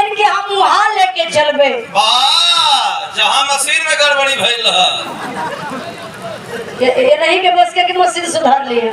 कहलन कि हम वहां लेके चलबे। जहाँ मशीन में गड़बड़ी भइल ये नहीं के बस के मशीन सुधार लिए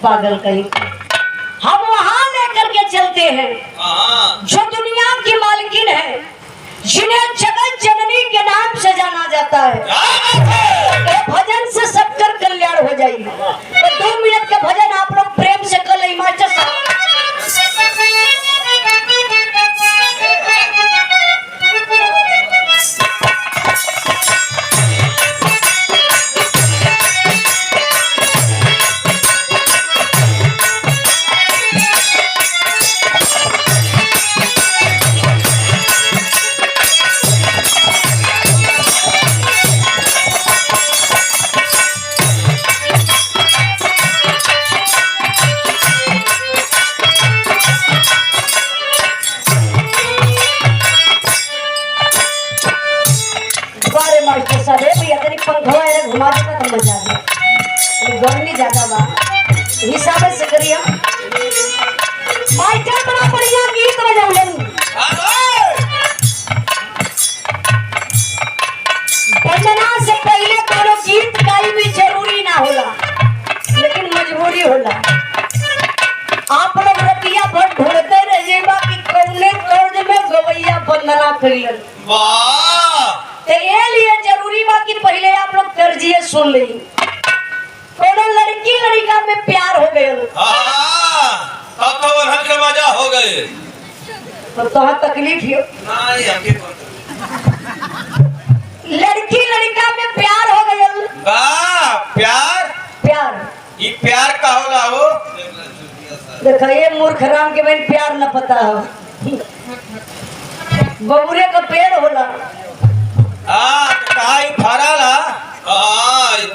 पागल कहीं। हम वहां लेकर के चलते हैं जो दुनिया की मालकिन है, जिन्हें जगत जननी के नाम से जाना जाता है। भजन से सबकर कल्याण हो जाएगी। तो 2 मिनट का भजन आप लोग प्रेम से कर ले मास्टर साहब। घुमा देता तो मजा आ जाए। गर्मी ज्यादा बा हिसाब से करिए। मास्टर बड़ा बढ़िया गीत बजाउलन। वंदना से पहले कोनो गीत गाई भी जरूरी ना होला, लेकिन मजबूरी होला। आप लोग रतिया भर ढूंढते रहिए कि कौने तर्ज में गवैया वंदना कइलन। तो ये लिए जरूरी बा कि पहले आप लोग तर्जिए सुन ली। कोनो लड़की लड़का में प्यार हो गए अब तो वहाँ के मजा हो गए। तो तकलीफ हो नहीं, लड़की लड़का में प्यार हो गए। प्यार प्यार ये प्यार का होला हो। देखा ये मूर्ख राम के मैंने प्यार न पता हो। बबुरे का पेड़ होला। कहा फराला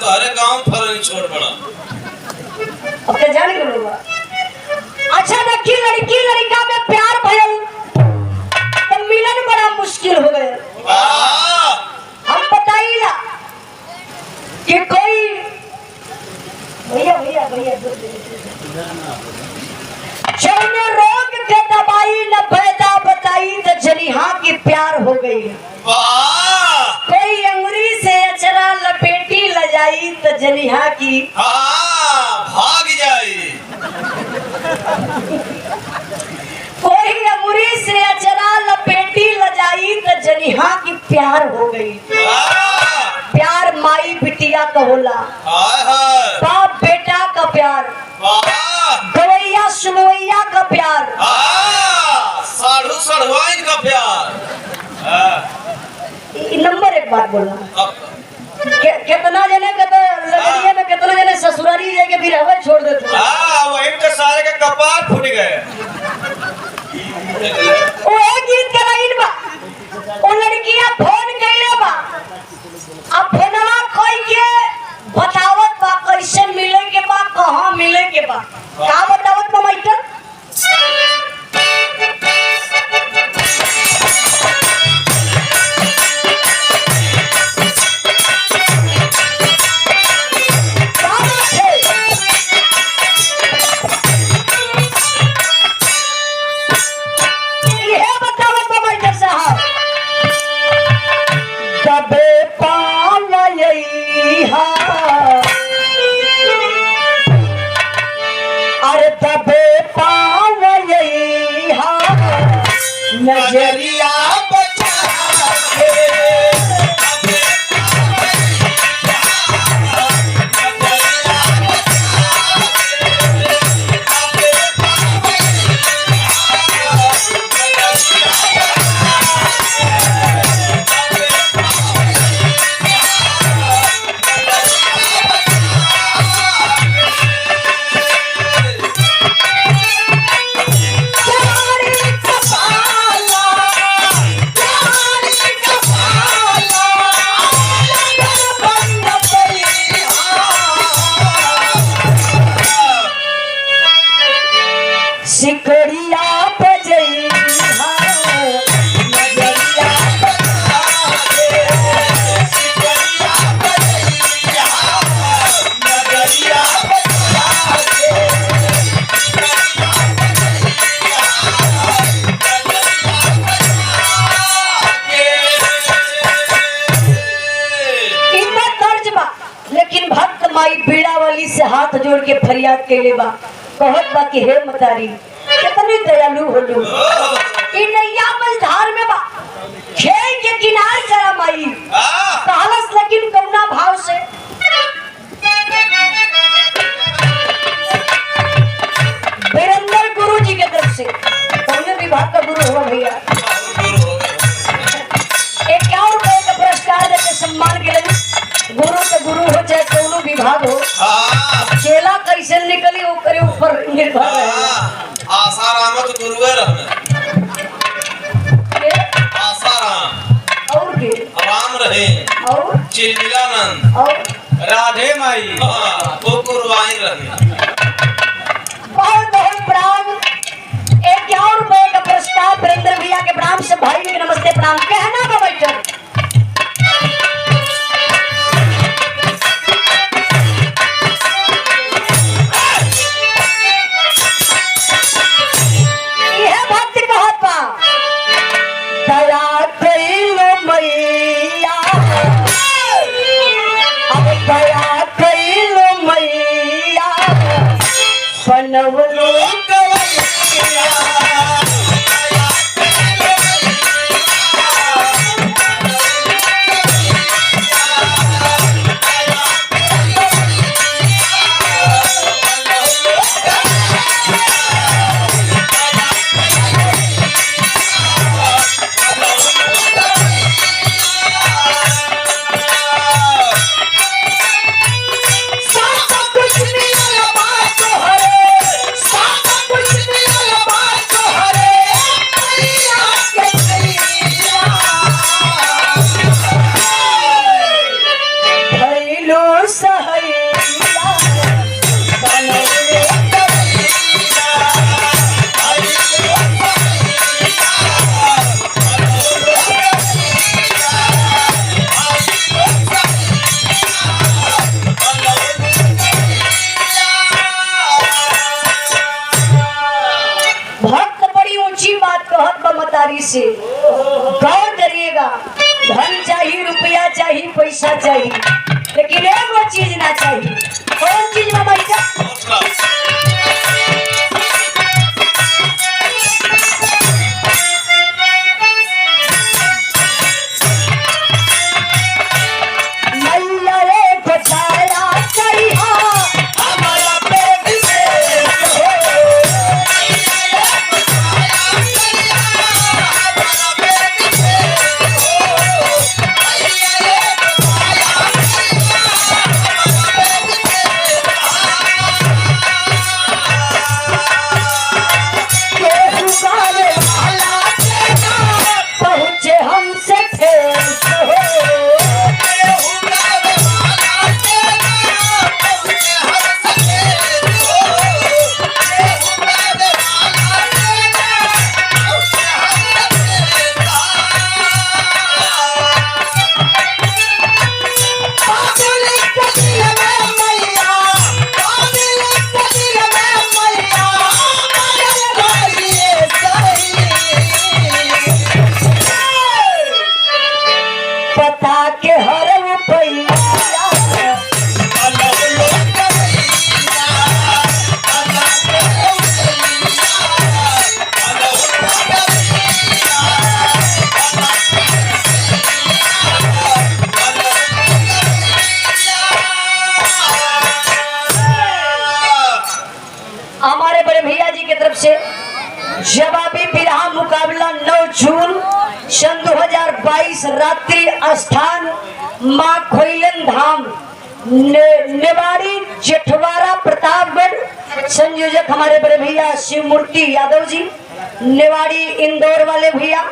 तोहरे गांव फरनी छोड़ बड़ा। अब क्या जाने के लोग। अच्छा देखी लड़की लड़का में प्यार भयल तो मिलन बड़ा मुश्किल हो गया। हम बताइला कि कोई भैया भैया भैया जौने रोग के दवाई न पैदा बताई तो जनिहा की प्यार हो गई। कोई अंगुरी से अचरा लपेटी लजाई तो जनिहा की भाग जाई। कोई अंगुरी से अचरा लपेटी लजाई तो जनिहा की प्यार हो गई। प्यार माई बिटिया का होला, बाप बेटा का प्यार, गवैया सुनवैया का प्यार, साधु साधुआइन का प्यार। नंबर एक बात बोलना। कितना जने लगड़िया में कितना जने ससुरारी जाके भी रहवे छोड़ देते। वहीं के सारे के कपार फूट गए। वो एक गीत के लाइन बा, वो लड़कियां फोन कैले बा, अब फोनवा कोई के बतावत बा कैसे मिले के बा, कहाँ मिले के बा, का बतावत बा मास्टर। नजरिया के फरियाद कैले बा, कहत बा कि हे मतारी कितनी दयालु होलू, इ नैया मझधार में बा, खेल के किनारे चला माई कहलस, लेकिन कौना भाव से? वीरेंद्र गुरु जी के तरफ से, कौन विभाग का गुरु हुआ भैया, 51 रुपए का पुरस्कार देके सम्मान के लिए। गुरु के गुरु हो चाहे कोनो विभाग हो, चेला कैसे निकली ओकरे ऊपर निर्भर रहेला। आसारामत गुरुए रहने, आसाराम और के राम रहे और चिलमिलानंद और राधे माई वो गुरुवाई रहने। बहुत बहुत प्रणाम। 51 रुपए का पुरस्कार वीरेंद्र भैया के प्रणाम से भाई के नमस्ते प्रणाम कहना का बैठक। यह भक्त कहत बा, दया कइलो मैया, अब दया कइलो मैया, बनवलो से गौर करिएगा। धन चाहिए, रुपया चाहिए, पैसा चाहिए, लेकिन एक वो चीज ना चाहिए। कौन चीज में भाई जवाबी बिरहा मुकाबला 9 जून सन 2022 रात्रि स्थान मां खोइलन धाम नेवाड़ी जेठवाड़ा प्रतापगढ़। संयोजक हमारे बड़े भैया शिव मूर्ति यादव जी नेवाड़ी इंदौर वाले भैया,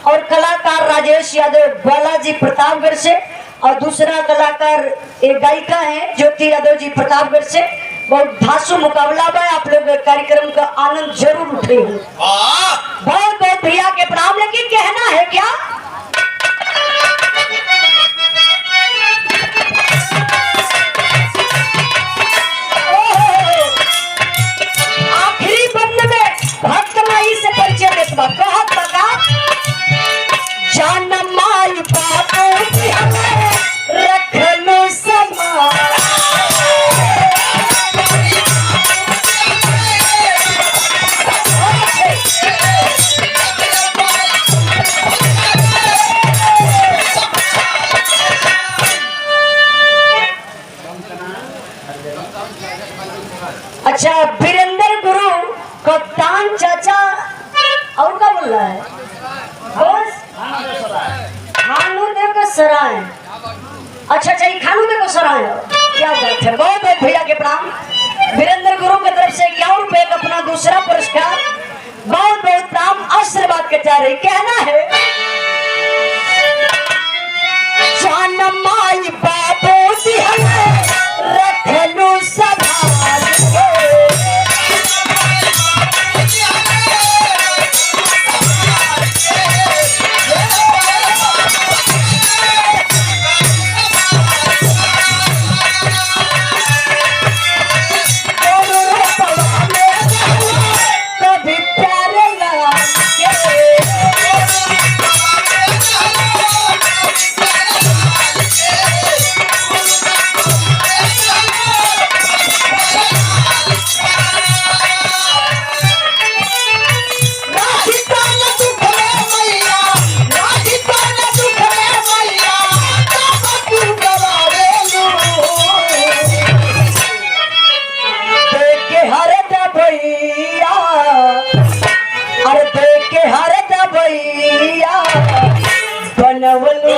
और कलाकार राजेश यादव बालाजी प्रतापगढ़ से, और दूसरा कलाकार एक गायिका है ज्योति यादव जी प्रतापगढ़ से। बहुत धासु मुकाबला बा, आप लोग कार्यक्रम का आनंद जरूर उठे हैं। बहुत बहुत भैया के प्रणाम। लेकिन कहना है क्या, आखिरी बंद में भक्त माई से परिचय देत बा, कहत बका जान माई बापू रखलो समा सराय। अच्छा अच्छा, ये खानों में को सराय हो। क्या बात है, बहुत बहुत भैया के प्रणाम। वीरेंद्र गुरु की तरफ से 51 रुपए का अपना दूसरा पुरस्कार, बहुत बहुत प्रणाम, आशीर्वाद के जा रही। कहना है जान माई बाबू दिहल रखलू संभाल के। कभी प्यारे लाल के। अरे देख के हर दबैया बनवलू